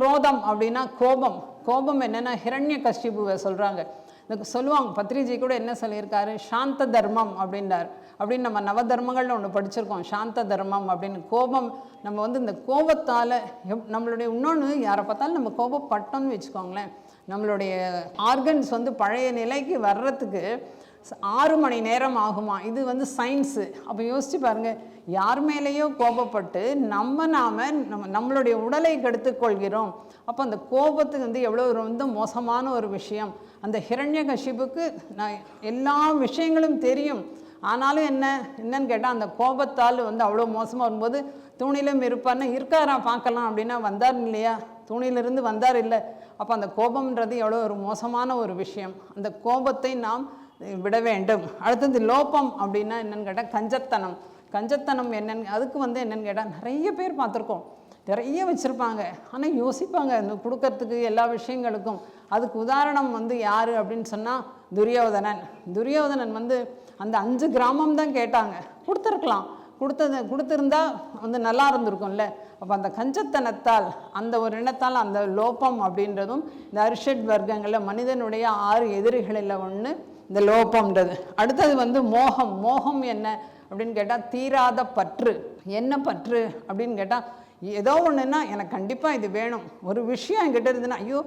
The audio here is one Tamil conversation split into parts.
குரோதம் அப்படின்னா கோபம். கோபம் என்னென்னா ஹிரண்ய கஷ்யபுவை சொல்கிறாங்க. இந்த சொல்லுவாங்க, பத்ரிஜி கூட என்ன சொல்லியிருக்காரு, சாந்த தர்மம் அப்படின்றார். அப்படின்னு நம்ம நவதர்மங்கள்னு ஒன்று படிச்சிருக்கோம், சாந்த தர்மம் அப்படின்னு. கோபம் நம்ம வந்து இந்த கோபத்தால் நம்மளுடைய இன்னொன்று யாரை பார்த்தாலும் நம்ம கோபப்பட்டோம்னு வச்சுக்கோங்களேன், நம்மளுடைய ஆர்கன்ஸ் வந்து பழைய நிலைக்கு வர்றதுக்கு 6 மணி நேரம் ஆகுமா. இது வந்து சயின்ஸு. அப்போ யோசிச்சு பாருங்கள், யார் மேலேயோ கோபப்பட்டு நம்மளுடைய உடலை கெடுத்துக்கொள்கிறோம். அப்போ அந்த கோபத்துக்கு வந்து எவ்வளோ ரொம்ப மோசமான ஒரு விஷயம். அந்த ஹிரண்யகசிபுக்கு நான் எல்லா விஷயங்களும் தெரியும், ஆனாலும் என்னன்னு கேட்டால் அந்த கோபத்தால் வந்து அவ்வளோ மோசமாக வரும்போது தூணிலும் இருக்காரா பார்க்கலாம் அப்படின்னா வந்தார் இல்லையா, தூணிலிருந்து வந்தார் இல்லை. அப்போ அந்த கோபம்ன்றது எவ்வளோ ஒரு மோசமான ஒரு விஷயம். அந்த கோபத்தை நாம் விட வேண்டும். அடுத்தது லோபம் அப்படின்னா என்னென்னு கேட்டால் கஞ்சத்தனம். கஞ்சத்தனம் என்னென்னு அதுக்கு வந்து என்னென்னு கேட்டால் நிறைய பேர் பார்த்துருக்கோம், நிறைய வச்சுருப்பாங்க, ஆனால் யோசிப்பாங்க இந்த கொடுக்கறதுக்கு எல்லா விஷயங்களுக்கும். அதுக்கு உதாரணம் வந்து யார் அப்படின்னு சொன்னால் துரியோதனன். துரியோதனன் வந்து அந்த 5 கிராமம் தான் கேட்டாங்க, கொடுத்துருந்தா வந்து நல்லா இருந்திருக்கும்ல. அப்போ அந்த கஞ்சத்தனத்தால், அந்த ஒரு எண்ணத்தால், அந்த லோபம் அப்படின்றதும் இந்த அரிஷட் வர்க்கங்களில் மனிதனுடைய 6 எதிரிகளில் ஒன்று இந்த லோபம்ன்றது. அடுத்தது வந்து மோகம். மோகம் என்ன அப்படின்னு கேட்டால் தீராத பற்று. என்ன பற்று அப்படின்னு கேட்டால், ஏதோ ஒன்றுன்னா எனக்கு கண்டிப்பாக இது வேணும், ஒரு விஷயம் என்கிட்ட இருந்துன்னா ஐயோ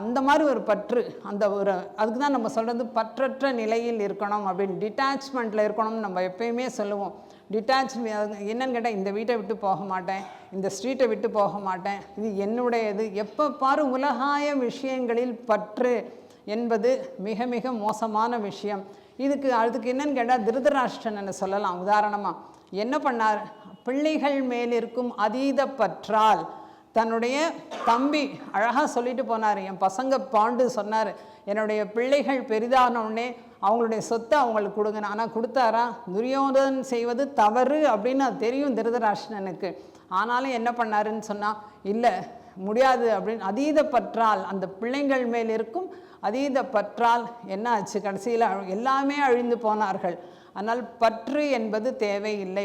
அந்த மாதிரி ஒரு பற்று. அந்த ஒரு அதுக்கு தான் நம்ம சொல்கிறது பற்றற்ற நிலையில் இருக்கணும் அப்படின்னு, டிட்டாச்மெண்ட்டில் இருக்கணும்னு நம்ம எப்பயுமே சொல்லுவோம். என்னன்னு கேட்டால் இந்த வீட்டை விட்டு போக மாட்டேன், இந்த ஸ்ட்ரீட்டை விட்டு போக மாட்டேன், இது என்னுடையது. எப்போ பாரு உலகாய விஷயங்களில் பற்று என்பது மிக மிக மோசமான விஷயம். அதுக்கு என்னன்னு கேட்டால் திருதராஷ்டிரன் சொல்லலாம். உதாரணமாக என்ன பண்ணார், பிள்ளைகள் மேலிருக்கும் அதீத பற்றால் தன்னுடைய தம்பி அழகாக சொல்லிட்டு போனார். என் பசங்க பாண்டு சொன்னார், என்னுடைய பிள்ளைகள் பெரிதான உடனே அவங்களுடைய சொத்தை அவங்களுக்கு கொடுங்க. ஆனால் கொடுத்தாரா? துரியோதனன் செய்வது தவறு அப்படின்னு அது தெரியும் திருதராஷ்டிரனுக்கு. ஆனாலும் என்ன பண்ணாருன்னு சொன்னால், இல்லை முடியாது அப்படின்னு அதீத பற்றால், அந்த பிள்ளைகள் மேல் இருக்கும் அதீத பற்றால் என்ன ஆச்சு, கடைசியில் எல்லாமே அழிந்து போனார்கள். ஆனால் பற்று என்பது தேவையில்லை.